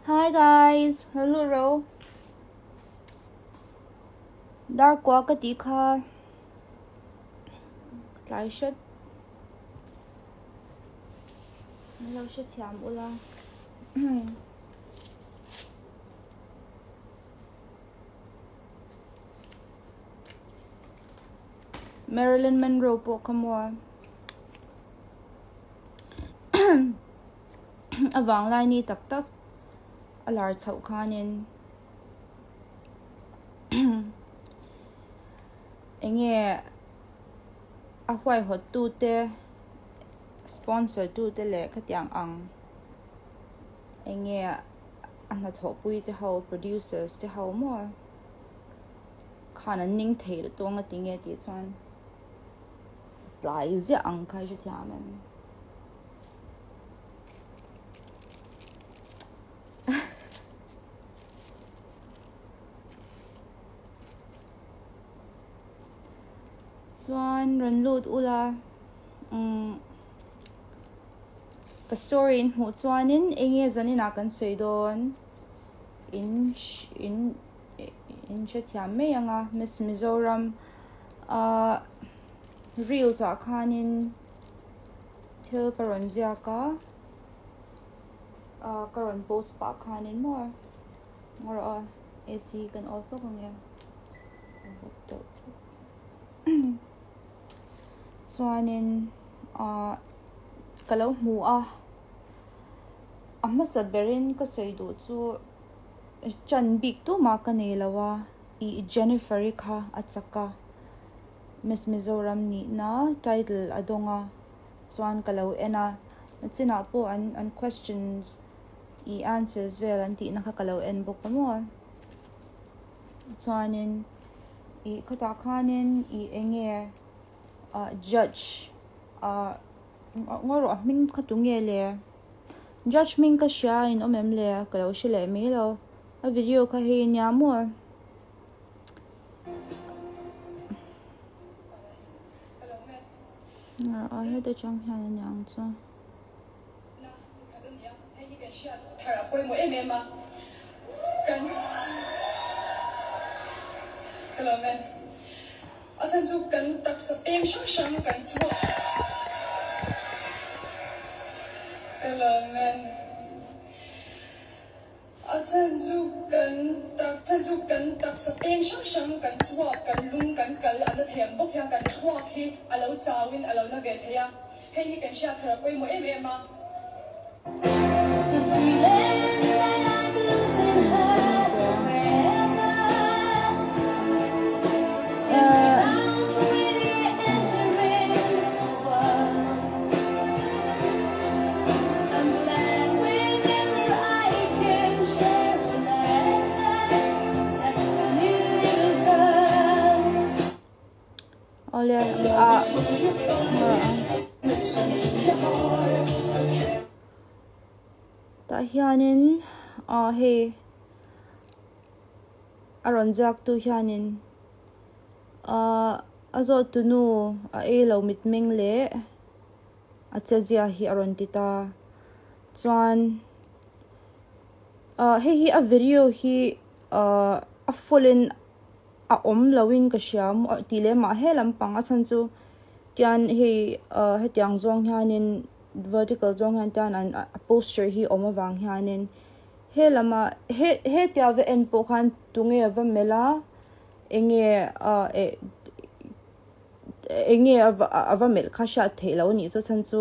Hi guys, hello ro. Dark qua cái tí kha. Lại shit. Lâu shit thiam ula. Marilyn Monroe po kamwa. Avang lai ni tak tak. Alar chau khanin. Enge a huai hot tu te sponsor tu te le khatyang ang. Enge an tho pui te ho producers te ho mo. Khana ning thei to nga tinge ti chuan. Lai zia ang khai shi thiam. Chuan ran lut ula the story in hu chuanin enge zanina kan seidon in chethiam me anga Miss Mizoram reels a khanin thil karonzia ka karon post pa khanin more ngora AC kan also kang ya chuanin kalau mu amma saberin ka soidu chu chan big tu ma kanelawa I Jennifer kha achaka Miss Mizoram ni na title adonga chuan kalau ena china po an questions I answers vel anti na kalau en bok mo chuanin I khata khanin I enge judge ngoro ming khatungele judge ming ka sha in omem le kalau shile me lo a video ka he nya mo a he de chang han nyang chu Hello man. Asan chu kan tak sa pem sham kan chu. Hello man. Asan chu kan tak sa pem sham kan chu kan lung kan kal ana them bok yang kan thwa khi alo chawin alo na be thaya. Hei kan sha thara koi mo em ma. ole ta hianin he aronjak tu hianin azo tunu e lo mitming le achazia hi arontita chuan he a video hi a fullin a lawin ka siam tile ma he lampang a chan chu tian he tiang zong hianin vertical zong han tan an poster hi awang hianin he lama he tia ve en po khan tunge ava mela enge ava mel khasha thelo ni chu chan chu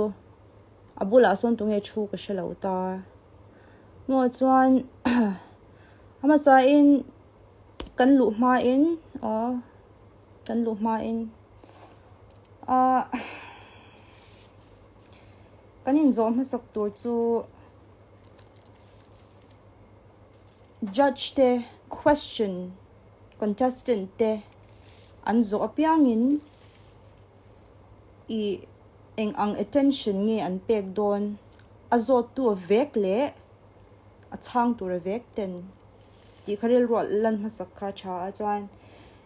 abula son tunge chu ka shelo ta no chuan ama cha in kan lu ma in kanin zom na saktur chu judge te question contestant te an zo apiangin I eng ang attention nge an pek don azot tu vek le a chang tu vek ten ti kharil ro lan masakha cha chuan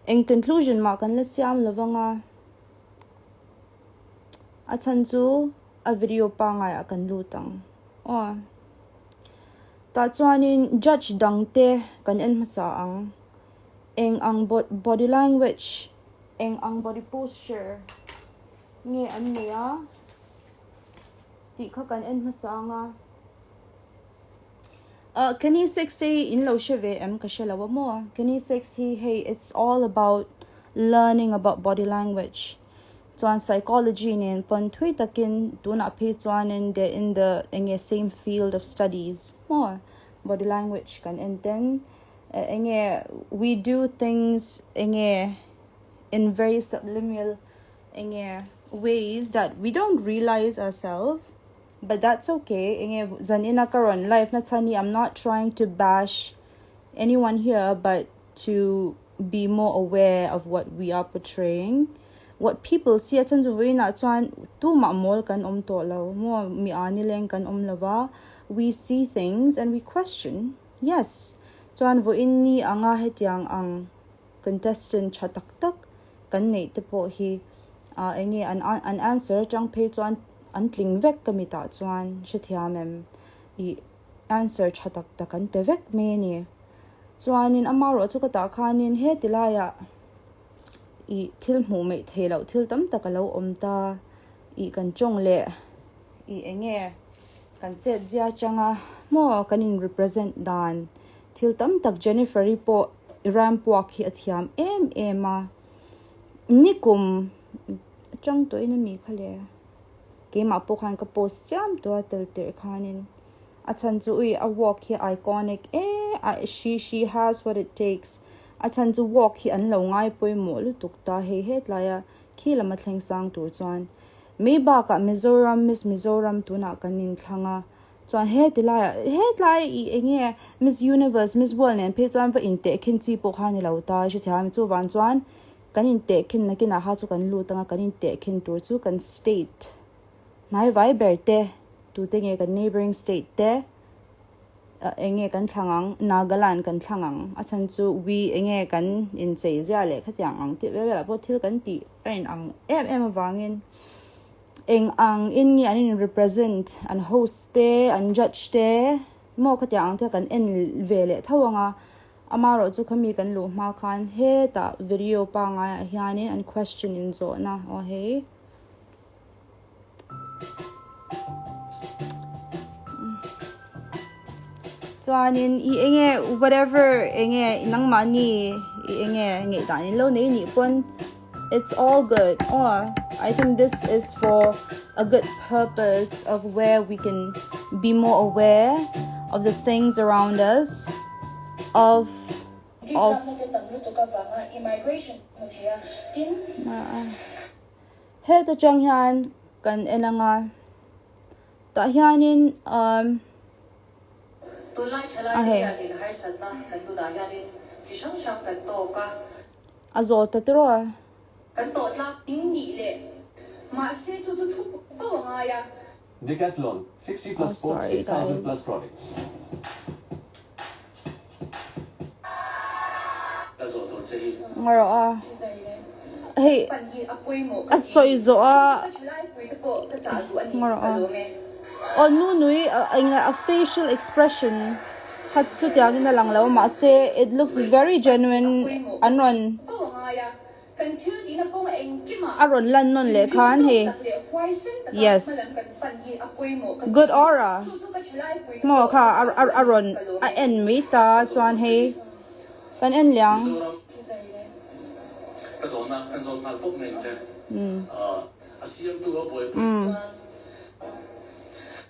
eng conclusion ma kan la siam lawanga a chan chu a video pa ngai a kan lu tang ta chuanin judge dangte kan en masa ang body language ang body posture nge an niya ti kha kan en masa nga kinesics in lo sheve kashalawa mo kinesics hey it's all about learning about body language chuan psychology nin pon thui takin tuna phe chuan in the same field of studies more body language kan and then we do things in very subliminal ways that we don't realize ourselves, but that's okay. Zanina karon life na tani. I'm not trying to bash anyone here, but to be more aware of what we are portraying. What people see at sanjuwi na chuan tu ma'mol kan to law mo mi anileng kan lawa. We see things and we question. Yes. Chuan vo inni anga hetyang ang contestant chatak kan nei te po hi an answer chang phe chuan an tling vek kamita chuan shithiamem I answer chatak kan pe vek me ni chuanin amaro chu ka ta khanin he tilaya I thil mu me thelo thil tam takalo omta I kan chong le I kan che zia changa mo kanin represent dan thil tam tak Jennifer po ramp walk hi athiam ma nikum chang to ina mi khale ke ma po khan ka post jam to tel te khanin achan chu a walk hi iconic she has what it takes achan chu walk hi an lo ngai poi mo lu tukta he laya khila ma thleng sang tur chuan me ba ka Miss Mizoram tuna kanin thlanga chuan he tilai Miss Universe Miss World nen phe chuan va inte khin chi po khani lo ta shi thiam chu wan chuan kan inte khin na kina ha chu kan lu tanga kan inte khin tur chu kan state nai vai berte tu te nge kan neighboring state te kan thlangang Nagaland kan thlangang achan chu we kan in sei zia le khatyang ang ti vela po thil kan ti pain ang awangin ang in ngi anin represent and host te and judge te mo khatyang te kan en vele thawanga amaro chu khami kan lu ma khan he ta video pa nga hianin and question in zo na o he chuanin whatever nang mani nge tani lo nei ni pon it's all good. I think this is for a good purpose of where we can be more aware of the things around us of immigration he ta changhan kan enanga ta hianin tulai chalai ya din har sanna kan tu da ya din chi shang shang kan to ka azo ta tro kan to la ping ni le ma se tu to nga ya Decathlon 60 plus sports, 6,000 plus products. ngaro hey asoi zo ngaro nu nui a facial expression hat chu tiang na lang lo ma se it looks very genuine anon aron lan non le khan he yes good aura mo kha aron a en mi ta chuan he kan en liang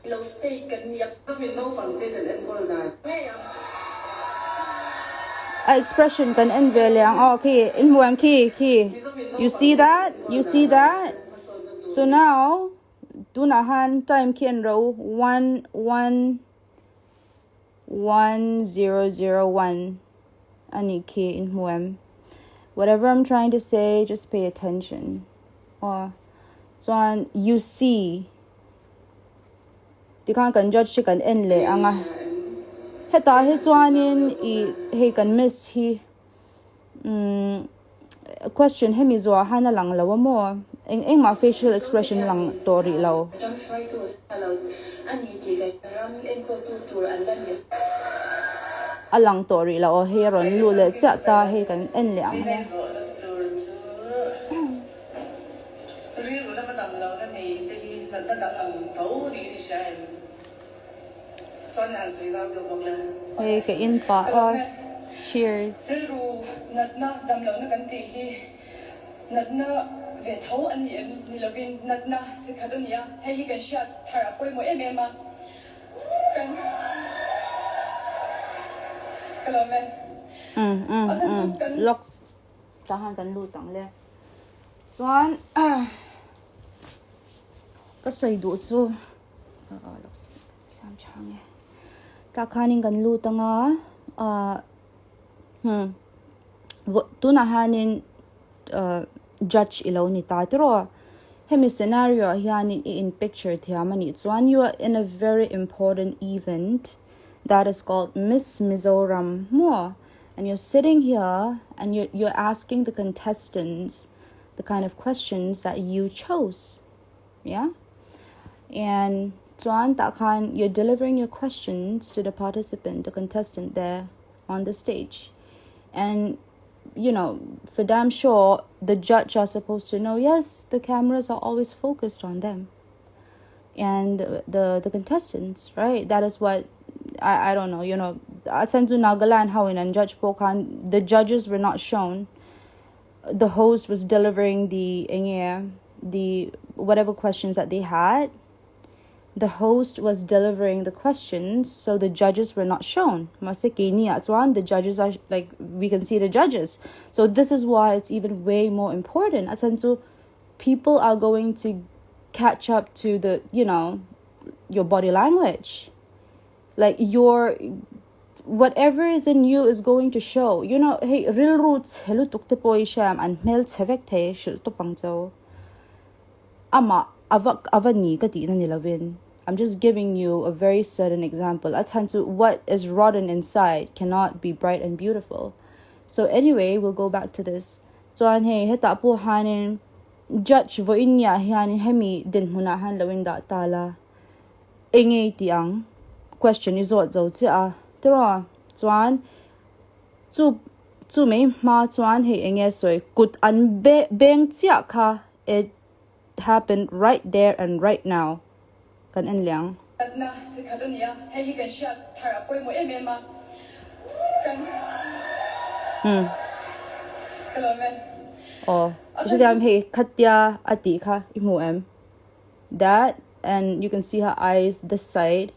low state kan ni no pangte den ko da expression kan en ve liang okay in muam ki you see that so now tunahan time kien ro 11001 ani ki in muam whatever I'm trying to say just pay attention chuan you see tikan kan judge kan en le anga heta he chuanin he kan miss he question hemi zo hana lang lawa mo eng ma facial expression lang tori law jump try to allow ani ti ram en ko tu an lan alang tori la o he ron lu le cha ta he kan en liang he hey ke in pa or cheers Riru natna damlo na kanti hi natna ve thau ani em ni lovin natna chikhat ania hei hi kan sha thara poi mo em ema kan kalome locks tahan kan lu tang le chuan ka soi du chu locks sam chang e ka khanin kan lu tanga tu na hanin judge iloni ta tro hemi scenario hianin in picture thiamani chuan you are in a very important event that is called Miss Mizoram mo and you're sitting here and you're asking the contestants the kind of questions that you chose, yeah, and chuan ta khan you're delivering your questions to the participant, the contestant there on the stage, and you know, for damn sure the judge are supposed to know, yes, the cameras are always focused on them and the contestants, right? That is what I don't know, you know, Atsanzu Nagaland how in Judge Pokan the judges were not shown. The host was delivering the whatever questions that they had. The host was delivering the questions, so the judges were not shown. The judges are like, we can see the judges. So this is why it's even way more important. Atsanzu, people are going to catch up to the, you know, your body language. Like your whatever is in you is going to show. You know, hey, real roots hello tukte poi sham and mel chevek the shil to pangcho. Ama avani kati na nilavin. I'm just giving you a very certain example. Athantu, what is rotten inside cannot be bright and beautiful. So anyway, we'll go back to this. So an hey heta po hanin judge vo inya hanin hemi din hunahan lawin da tala. Inge tiang question is what zo chia tro chuan chu me ma chuan he inge soi kut an beng chia kha it happened right there and right now kan en liang natna chikhat ania hei hi kan sha thara poi mo em ema kan kalome oh so damn hey khatya ati kha imu em that and you can see her eyes this side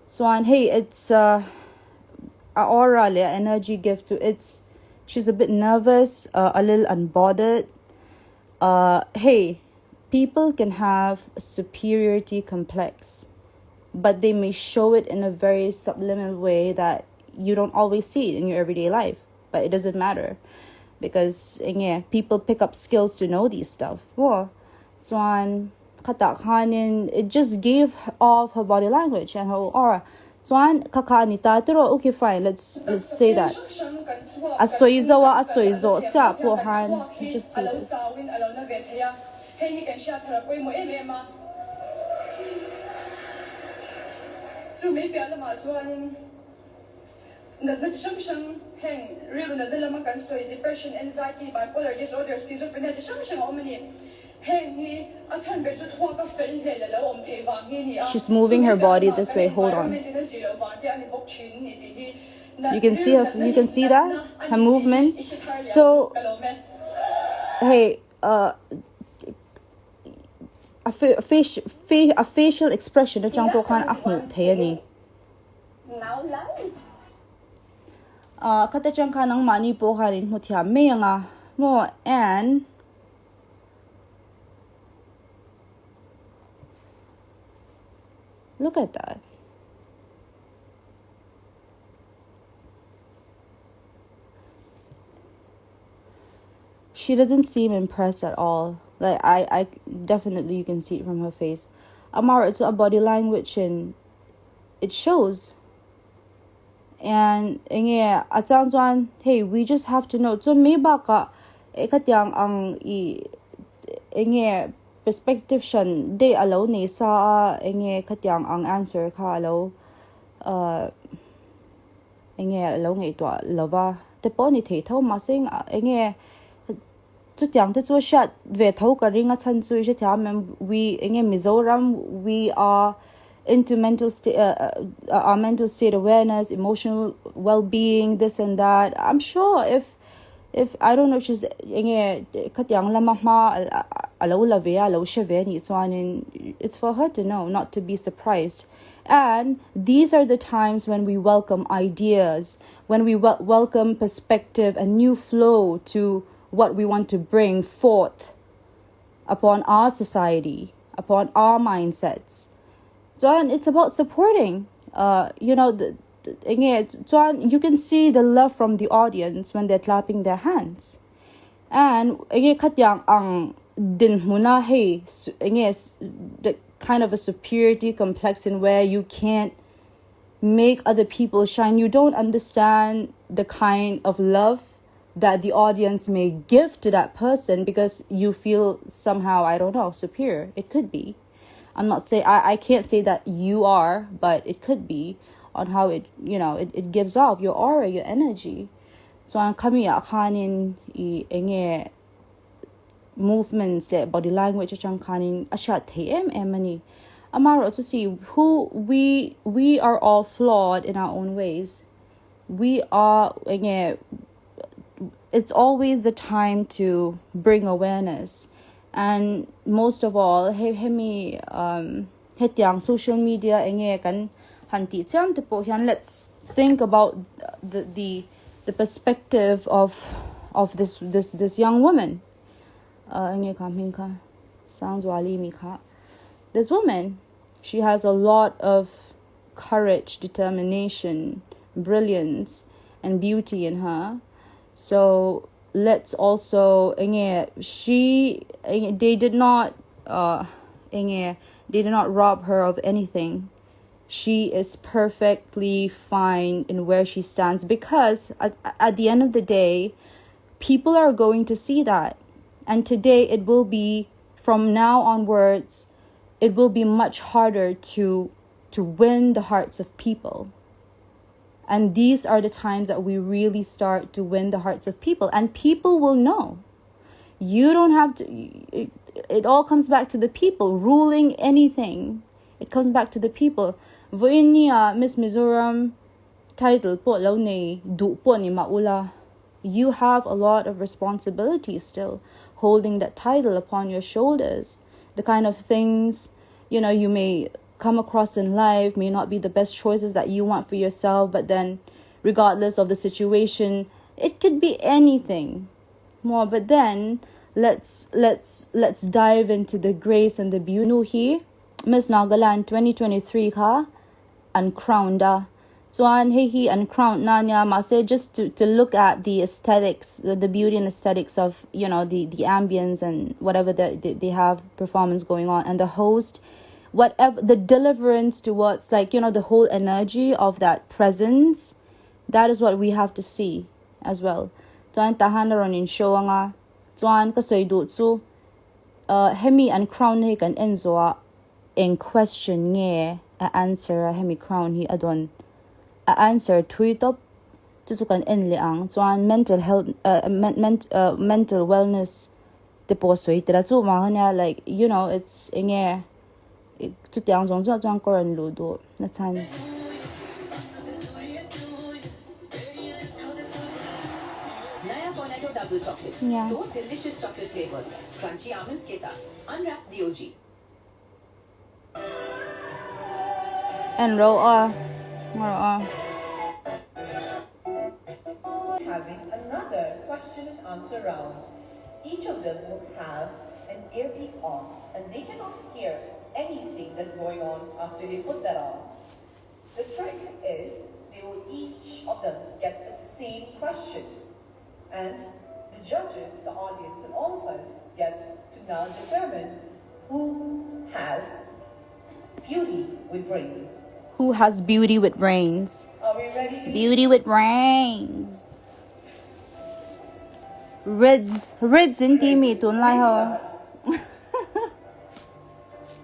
swan hey it's a aura le energy gift to it's she's a bit nervous a little unbothered hey people can have a superiority complex but they may show it in a very subliminal way that you don't always see it in your everyday life, but it doesn't matter because yeah, people pick up skills to know these stuff. Swan kata khanin it just gave off her body language and her aura. Swan kakani tatero okay fine let's say that asoizawa asoizo cha po han just see this hei hi kan sha thara poi mo em ema chu me pya lama chuanin natna sham heng rilu na dalama kan soi depression, anxiety, bipolar disorder, schizophrenia sham omani heng hi athan be chu thwa ka fel le la om the wang hi ni she's moving her body this way, hold on. You can see that her movement. So hey a facial expression na chang po kan akmu thaya ni now live kata chang kanang mani po harin muthya me nga mo and look at that. She doesn't seem impressed at all. Like I definitely you can see it from her face. Amara, it's a body language and it shows. And yeah, atang chuan hey we just have to know. So me baka ekatyang ang perspective shan de alo ni sa katyang ang answer ka alo nghe lâu ngày tọa lova te po ni thei thau ma sing nghe chu tiang te chu shat ve thau ka ringa chan chu je thia mem we nghe Mizoram we are into mental our mental state awareness, emotional well-being, this and that. I'm sure if I don't know if she's katyang lamahma alo lavea alo shaveni it's for her to know, not to be surprised. And these are the times when we welcome ideas, when we welcome perspective and new flow to what we want to bring forth upon our society, upon our mindsets. John, it's about supporting. You can see the love from the audience when they're clapping their hands. And the kind of a superiority complex in where you can't make other people shine. You don't understand the kind of love that the audience may give to that person because you feel somehow, I don't know, superior. It could be. I'm not saying I can't say that you are, but it could be on how it gives off your aura, your energy. So I'm coming at kanin movements that body language achang kanin ashat them emani. Amaro to see who we are all flawed in our own ways. We are it's always the time to bring awareness. And most of all, social media let's think about the perspective of this young woman. This woman, she has a lot of courage, determination, brilliance, and beauty in her. So let's also they did not rob her of anything. She is perfectly fine in where she stands because at the end of the day, people are going to see that. And today it will be, from now onwards, it will be much harder to win the hearts of people. And these are the times that we really start to win the hearts of people. And people will know. You don't have to... It all comes back to the people. Ruling anything, it comes back to the people. Miss Mizoram title po law ni du po ni maula. You have a lot of responsibility still, holding that title upon your shoulders. The kind of things, you may come across in life may not be the best choices that you want for yourself, but then regardless of the situation, it could be anything more. But then let's dive into the grace and the beauty. Miss Nagaland 2023 ka uncrowned so he uncrowned nanya mase just to look at the aesthetics, the beauty and aesthetics of the ambience and whatever they have performance going on, and the host, whatever the deliverance towards the whole energy of that presence. That is what we have to see as well. Tuan tahan ron in show nga tuan kasoy do so hemi and crown he kan enzo in question nge a answer hemi crown he adon a answer tweet up to kan en liang tuan mental health mental wellness deposit that so ma it's nge to tiang zong zo zong koran lu do na chan. Naya Cornetto double chocolate. Yeah. 2 delicious chocolate flavors. Crunchy almonds ke saath. Unwrap the OG. And roll having another question and answer round. Each of them will have an earpiece on, and they cannot hear anything that's going on after they put that on. The trick is they will each of them get the same question, and the judges, the audience, and all of us gets to now determine who has beauty with brains. Who has beauty with brains? Are we ready? Beauty with brains. Rids inti mi tun lai ho.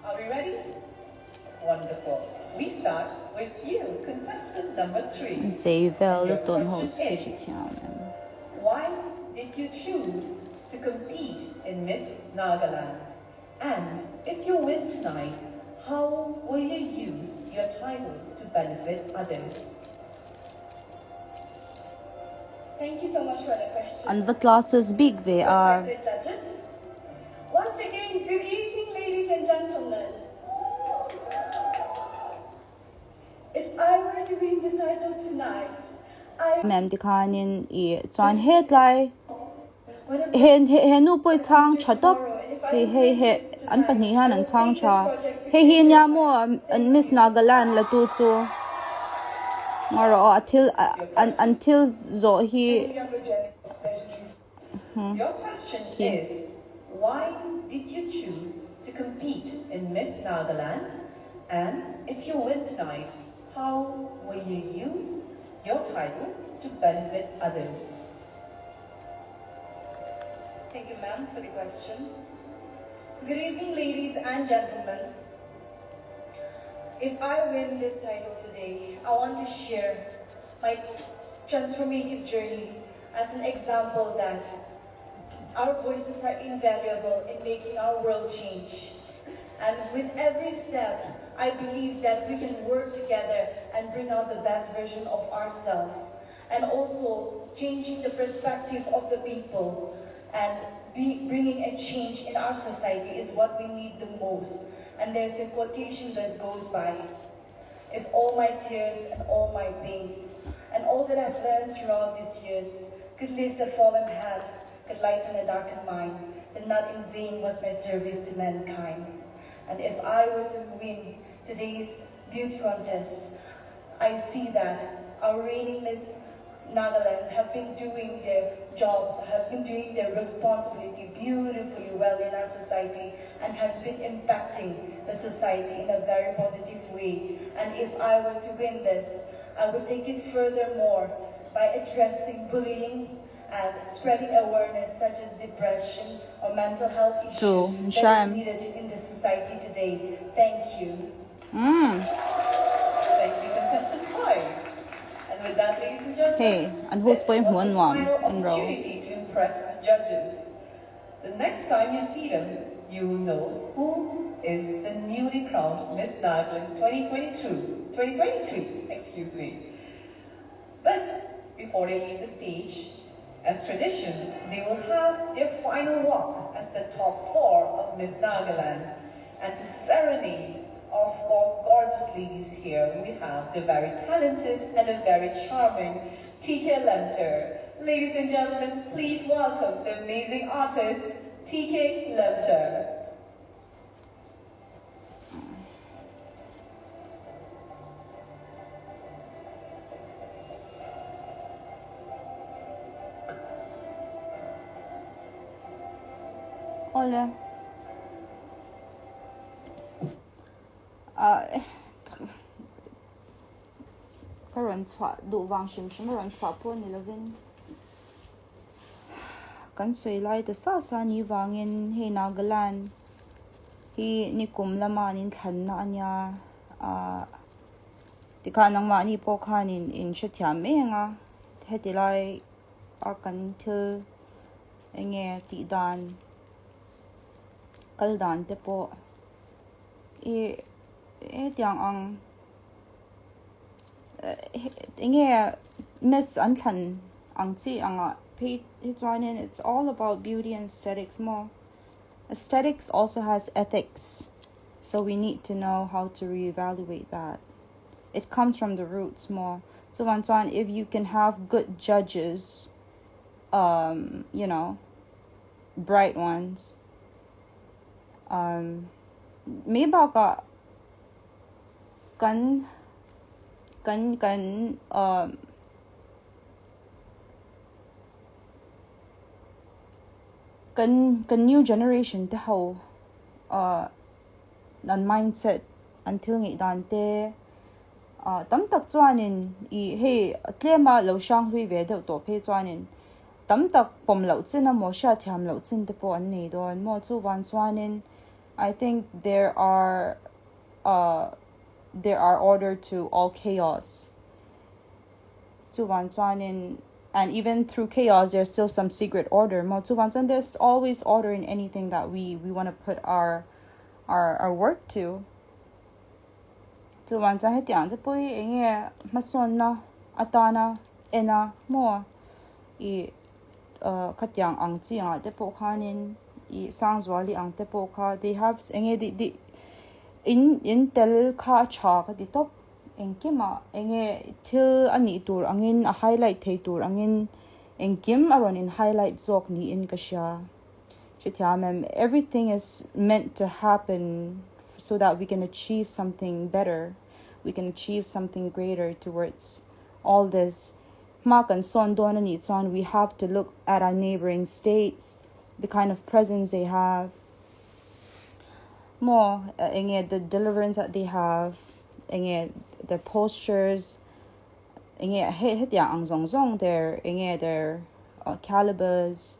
Are we ready? Wonderful. We start with you, contestant number number 3. Zayvel And your ton question host is, vegetarian. why did you choose to compete in Miss Nagaland? And if you win tonight, how will you use your title to benefit others? Thank you so much for the question. And the classes big they are. Respected judges. Once again, good evening, ladies and gentlemen. If I were to win the title tonight, Mem dikhanin I chuan headline he nu poi chang chatop he an pani han an chang cha he nya mo an Miss Nagaland la tu chu maro until zo he Your question is, why did you choose to compete in Miss Nagaland? And if you win tonight, how will you use your title to benefit others? Thank you, ma'am, for the question. Good evening, ladies and gentlemen. If I win this title today, I want to share my transformative journey as an example that our voices are invaluable in making our world change. And with every step, I believe that we can work together and bring out the best version of ourselves. And also changing the perspective of the people and bringing a change in our society is what we need the most. And there's a quotation that goes by, if all my tears and all my pains and all that I've learned throughout these years could lift a fallen head, could lighten a darkened mind, then not in vain was my service to mankind. And if I were to win today's beauty contest, I see that our reigning Miss Nagaland have been doing their jobs, have been doing their responsibility beautifully well in our society and has been impacting the society in a very positive way. And if I were to win this, I would take it furthermore by addressing bullying and spreading awareness such as depression or mental health issues that is needed in the society today. Thank you. Thank you, contestant 5. And with that, ladies and gentlemen, Hey, and who's this going was one the one final in row? opportunity to impress the judges. The next time you see them, you will know who is the newly crowned Miss Nagaland 2023, excuse me. But before they leave the stage, as tradition, they will have their final walk as the top 4 of Miss Nagaland. And to serenade our 4 gorgeous ladies here, we have the very talented and the very charming TK Lemter. Ladies and gentlemen, please welcome the amazing artist, TK Lemter. Hola. Karon chwa du wang shim shim ron chwa po ni lovin. Kan sui lai de sa ni wangin he Nagaland. Hi ni kum lama nin than na anya ti ka nang ma ni po khan in shithya me nga he ti lai a kan thil enge ti dan kal dan te po e tiang ang enge miss an than ang chi anga pe it's all about beauty and aesthetics more. Aesthetics also has ethics, so we need to know how to reevaluate that. It comes from the roots more. So Antoine, if you can have good judges, you know, bright ones, maybe ka kan new generation te how nan mindset until ngi dan te tam tak chuanin I he tlema lo shang hui ve de to phe chuanin tam tak pom lo chin a mo sha thiam lo chin te po an nei don mo chu wan chuanin I think there are order to all chaos and even through chaos, there's still some secret order. There's always order in anything that we want to put our work to. Masona atana ena mo I katyang ang tia depo kanin I sangswali ang depo ka. They have the in tel ka cha ka di top engkima till ani tur angin a highlight te tur angin engkim aron in highlight zok ni in kasha. Everything is meant to happen so that we can achieve something better. We can achieve something greater towards all this. We have to look at our neighboring states, the kind of presence they have, the deliverance that they have, the postures, their calibers,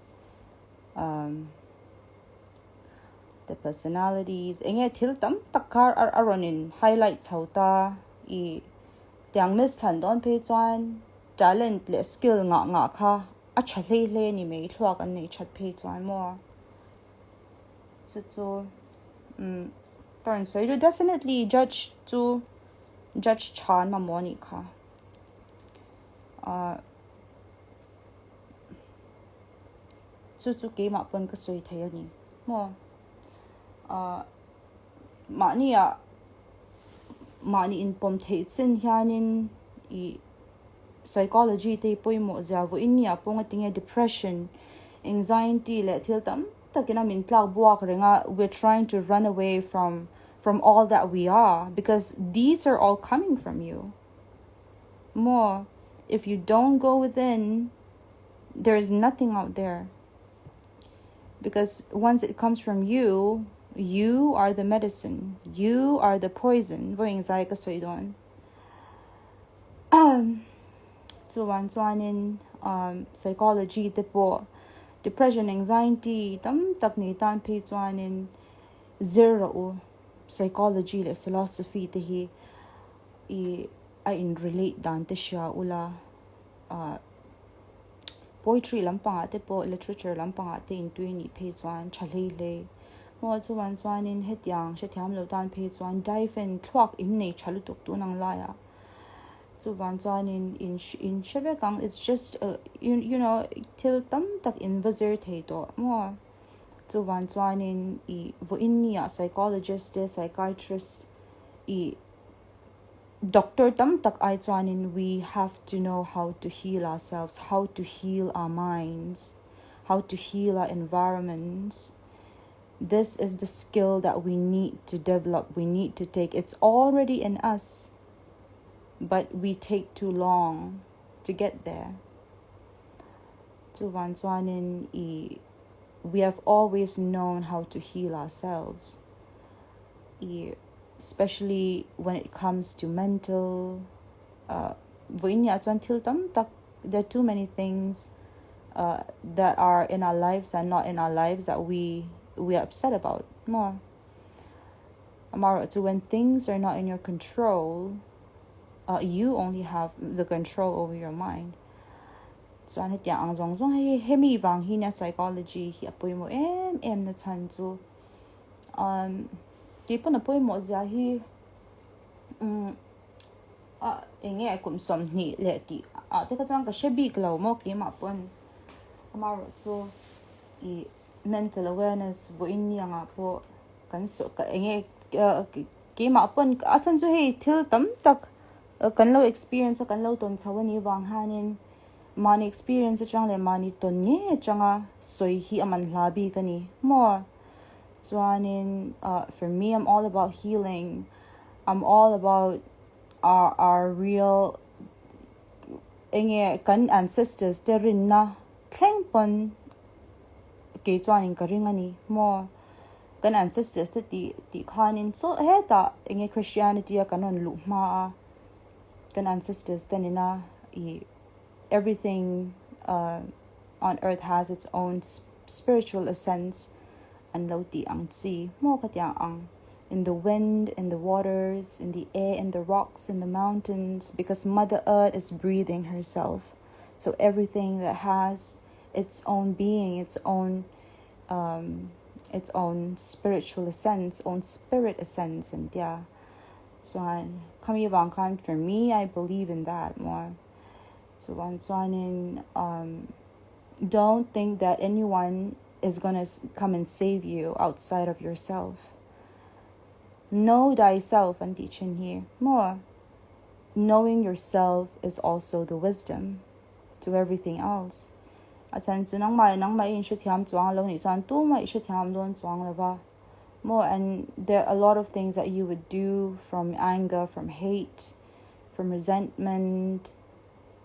the personalities. Tiltam takar aronin highlights hauta tiang miss don page one talent le skill nga kha acha le ni me thwak an nei chat page one more so so you definitely judge chan ma moni kha chu ke ma pon ka soi thayo ni mo mani in pom theitsen hianin I psychology te poimo zavu inya ponga tinga depression anxiety le thiltam takina min tlak buak renga. We're trying to run away from all that we are because these are all coming from you. More if you don't go within, there is nothing out there, because once it comes from you are the medicine, you are the poison. In psychology tipo depression anxiety tam takni tan pe in zero psychology le philosophy te hi I in relate dan te sha ula poetry lampang te po literature lampang te in twini pe chale le mo in hetyang shethyam lo tan pe dive in clock in ne chalutuk tu nang laya in Shiragang, it's just you know till tam tak in vazir to more to in voinia psychologist de psychiatrist doctor tam tak in we have to know how to heal ourselves, how to heal our minds, how to heal our environments. This is the skill that we need to develop, we need to take. It's already in us, but we take too long to get there. We have always known how to heal ourselves, especially when it comes to mental. There are too many things that are in our lives and not in our lives that we are upset about. More. So when things are not in your control, you only have the control over your mind. So an hit ang zong hemi wang hi na psychology hi apoy mo na chan chu di pa na poy mo zia hi enge kum som ni le ti te ka chang ka shebi klo mo ki ma pon amaro so I mental awareness vo in yang po kan so ka enge ki ma pon a chan chu hi thil tam tak kan lo experience kan lo ton chawani wang hanin mani experience chang le mani ton nye changa soi hi aman labi kani mo chuanin for me I'm all about healing. I'm all about our real enge kan ancestors terin na thleng pon ke chuanin karingani mo kan ancestors ti khanin so heta enge Christianity kanon lu ma kan ancestors tanina everything on earth has its own spiritual essence and lauti ang si mo katyang ang in the wind, in the waters, in the air, in the rocks, in the mountains, because Mother Earth is breathing herself. So everything that has its own being, its own spiritual essence, own spirit essence, and yeah. So for me, I believe in that more. So don't think that anyone is gonna come and save you outside of yourself. Know thyself, I'm teaching here more. Knowing yourself is also the wisdom to everything else. More, and there are a lot of things that you would do, from anger, from hate, from resentment,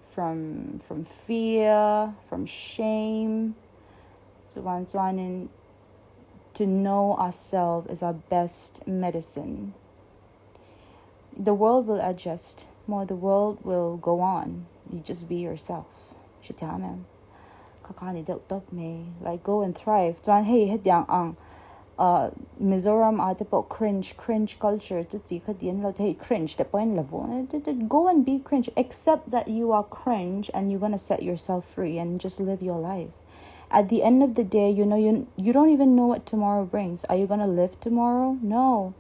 from fear, from shame. To know ourselves is our best medicine. The world will adjust. More, the world will go on. You just be yourself. Like, go and thrive. Mizoram ate cringe culture. Cringe. Go and be cringe. Accept that you are cringe, and you're gonna set yourself free and just live your life. At the end of the day, you don't even know what tomorrow brings. Are you gonna live tomorrow? No.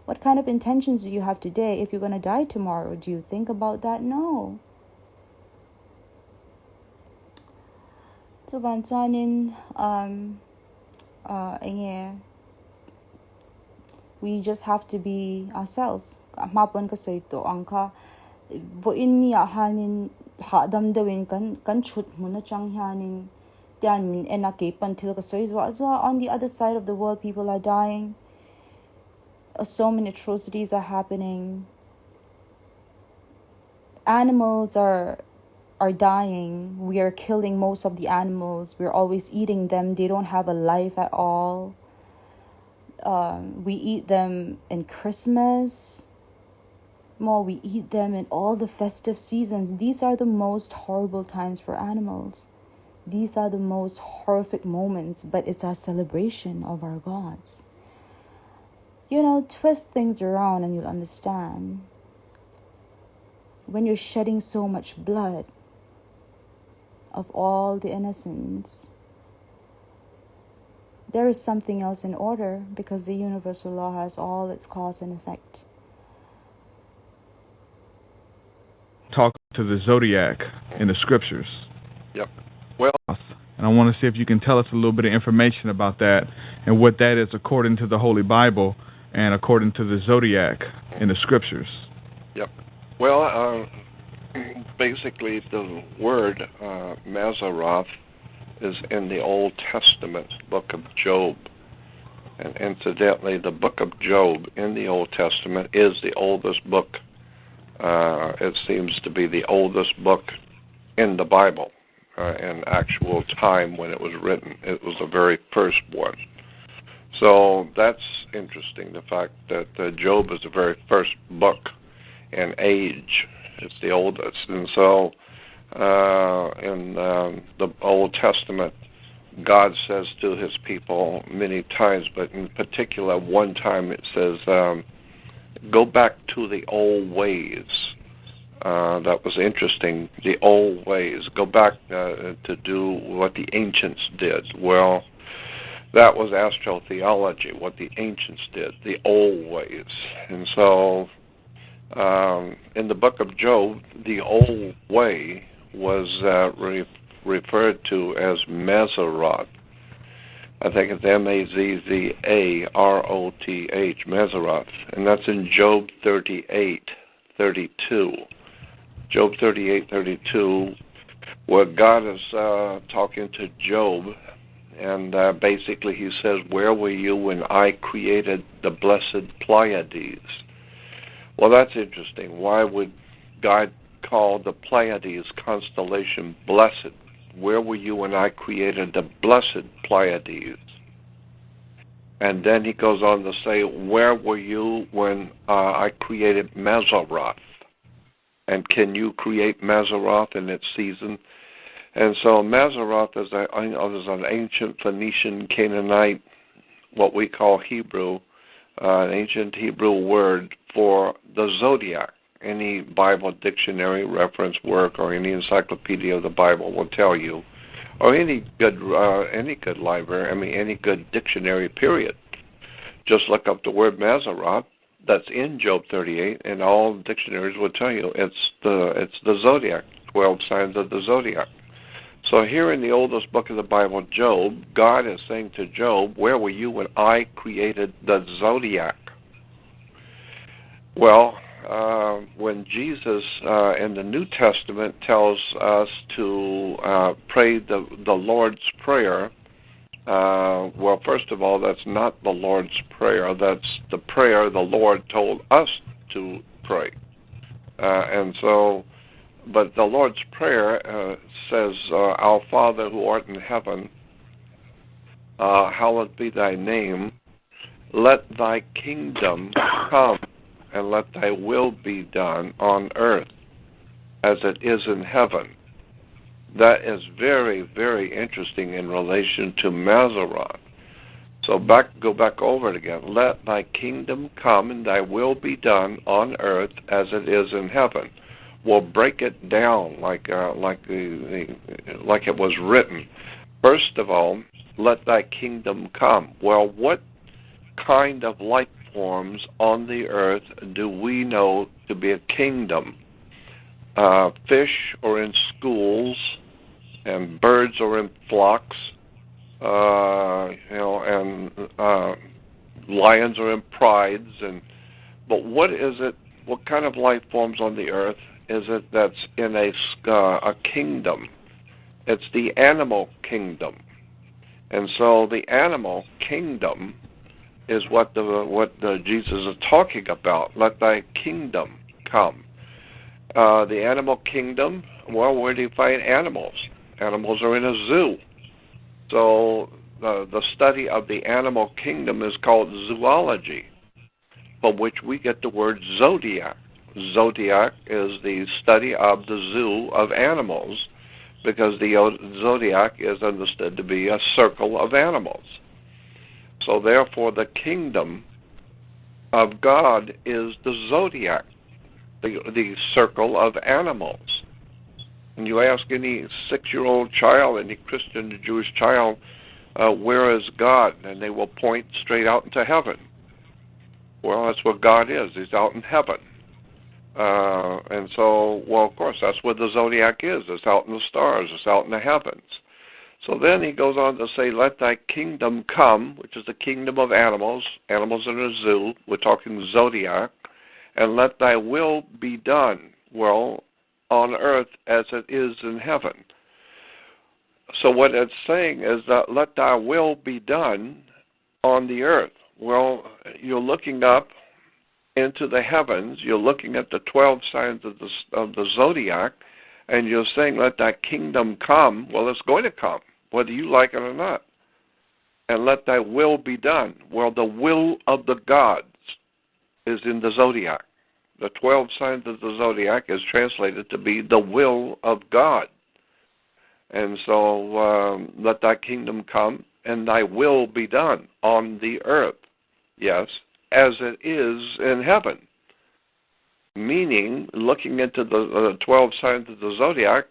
What kind of intentions do you have today? If you're gonna die tomorrow, do you think about that? No. So we just have to be ourselves. Mapon ka soito angka voin niya hanin hadam dawin kan chut muna chang hanin tian enake pantil ka soizwa. On the other side of the world, people are dying. So many atrocities are happening. Animals are dying. We are killing most of the animals. We're always eating them. They don't have a life at all. We eat them in Christmas. More, we eat them in all the festive seasons. These are the most horrible times for animals. These are the most horrific moments, but it's our celebration of our gods. Twist things around and you'll understand. When you're shedding so much blood of all the innocents, there is something else in order, because the universal law has all its cause and effect. Talk to the zodiac in the scriptures. Yep. Well, and I want to see if you can tell us a little bit of information about that and what that is according to the Holy Bible and according to the zodiac in the scriptures. Yep. Well, basically the word Mazzaroth is in the Old Testament book of Job. And incidentally, the book of Job in the Old Testament is the oldest book. It seems to be the oldest book in the Bible in actual time when it was written. It was the very first one. So that's interesting, the fact that Job is the very first book in age. It's the oldest. And so in the Old Testament, God says to his people many times, but in particular one time it says, go back to the old ways. That was interesting, the old ways. Go back to do what the ancients did. Well, that was astrotheology, what the ancients did, the old ways. And so in the book of Job, the old way was referred to as Mazzaroth. I think it's Mazzaroth, Mazzaroth, and that's in Job 38:32. Job 38:32, where God is talking to Job, and basically he says, "Where were you when I created the blessed Pleiades?" Well, that's interesting. Why would God call the Pleiades constellation blessed? Where were you when I created the blessed Pleiades? And then he goes on to say, where were you when I created Mazzaroth? And can you create Mazzaroth in its season? And so Mazzaroth is an ancient Phoenician, Canaanite, what we call Hebrew an ancient Hebrew word for the zodiac. Any Bible dictionary reference work or any encyclopedia of the Bible will tell you, or any good library, any good dictionary, period. Just look up the word Mazzaroth. That's in Job 38, and all dictionaries will tell you it's the zodiac, 12 signs of the zodiac. So here in the oldest book of the Bible, Job, God is saying to Job, where were you when I created the zodiac? Well, when Jesus in the New Testament tells us to pray the Lord's Prayer, well, first of all, that's not the Lord's Prayer. That's the prayer the Lord told us to pray. But the Lord's Prayer says, Our Father who art in heaven, hallowed be thy name. Let thy kingdom come, and let thy will be done on earth as it is in heaven. That is very, very interesting in relation to Mazzaroth. So go back over it again. Let thy kingdom come and thy will be done on earth as it is in heaven. We'll break it down like it was written. First of all, let thy kingdom come. Well, what kind of life forms on the earth do we know to be a kingdom? Fish are in schools, and birds are in flocks, and lions are in prides. But what is it? What kind of life forms on the earth is it that's in a kingdom? It's the animal kingdom, and so the animal kingdom is what Jesus is talking about. Let thy kingdom come. The animal kingdom. Well, where do you find animals? Animals are in a zoo. So the study of the animal kingdom is called zoology, from which we get the word zodiac. Zodiac is the study of the zoo of animals, because the zodiac is understood to be a circle of animals. So therefore, the kingdom of God is the zodiac, the circle of animals. And you ask any 6-year-old child, any Christian or Jewish child, where is God? And they will point straight out into heaven. Well, that's where God is. He's out in heaven. And so, well, of course, that's where the zodiac is. It's out in the stars. It's out in the heavens. So then he goes on to say, let thy kingdom come, which is the kingdom of animals. Animals in a zoo. We're talking zodiac. And let thy will be done. Well, on earth as it is in heaven. So what it's saying is that let thy will be done on the earth. Well, you're looking up into the heavens, you're looking at the 12 signs of the zodiac, and you're saying let thy kingdom come. Well, it's going to come, whether you like it or not. And let thy will be done. Well, the will of the gods is in the zodiac. The 12 signs of the zodiac is translated to be the will of God. And so let thy kingdom come and thy will be done on the earth, yes, as it is in heaven. Meaning, looking into the 12 signs of the zodiac,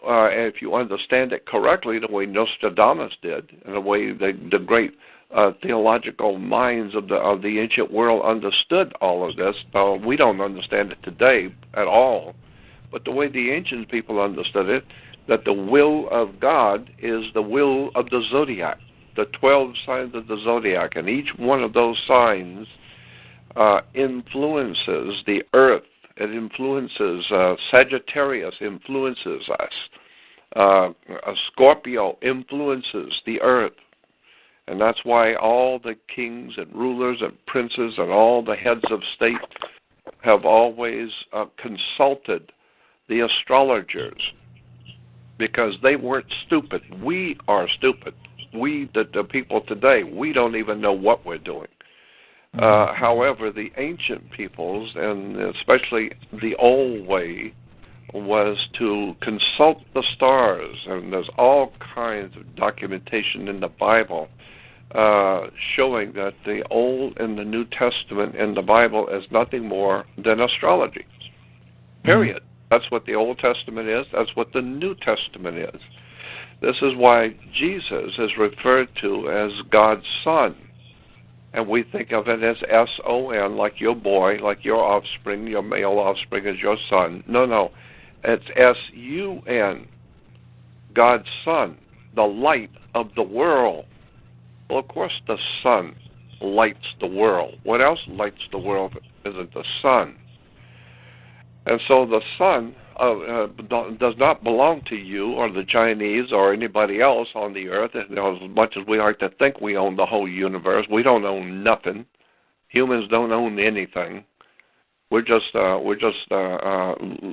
if you understand it correctly, the way Nostradamus did, and the way the great theological minds of the ancient world understood all of this. We don't understand it today at all, but the way the ancient people understood it, that the will of God is the will of the zodiac, the 12 signs of the zodiac, and each one of those signs influences the earth. It influences Sagittarius influences us. Scorpio influences the earth. And that's why all the kings and rulers and princes and all the heads of state have always consulted the astrologers, because they weren't stupid. We are stupid. We, the people today, we don't even know what we're doing. However, the ancient peoples, and especially the old way, was to consult the stars, and there's all kinds of documentation in the Bible showing that the Old and the New Testament in the Bible is nothing more than astrology. Period. That's what the Old Testament is. That's what the New Testament is. This is why Jesus is referred to as God's Son. And we think of it as S-O-N, like your boy, like your offspring, your male offspring is your son. No. It's S-U-N, God's Son, the light of the world. Well, of course the sun lights the world. What else lights the world isn't the sun? And so the sun does not belong to you or the Chinese or anybody else on the earth. As much as we like to think we own the whole universe, we don't own nothing. Humans don't own anything. We're just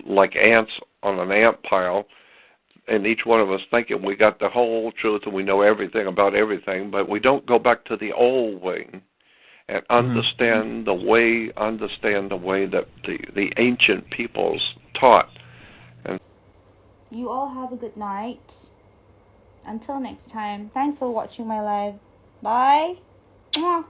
like ants on an ant pile, and each one of us thinking we got the whole truth and we know everything about everything, but we don't go back to the old way and understand the way that the ancient peoples taught. And you all have a good night. Until next time. Thanks for watching my live. Bye. Mwah.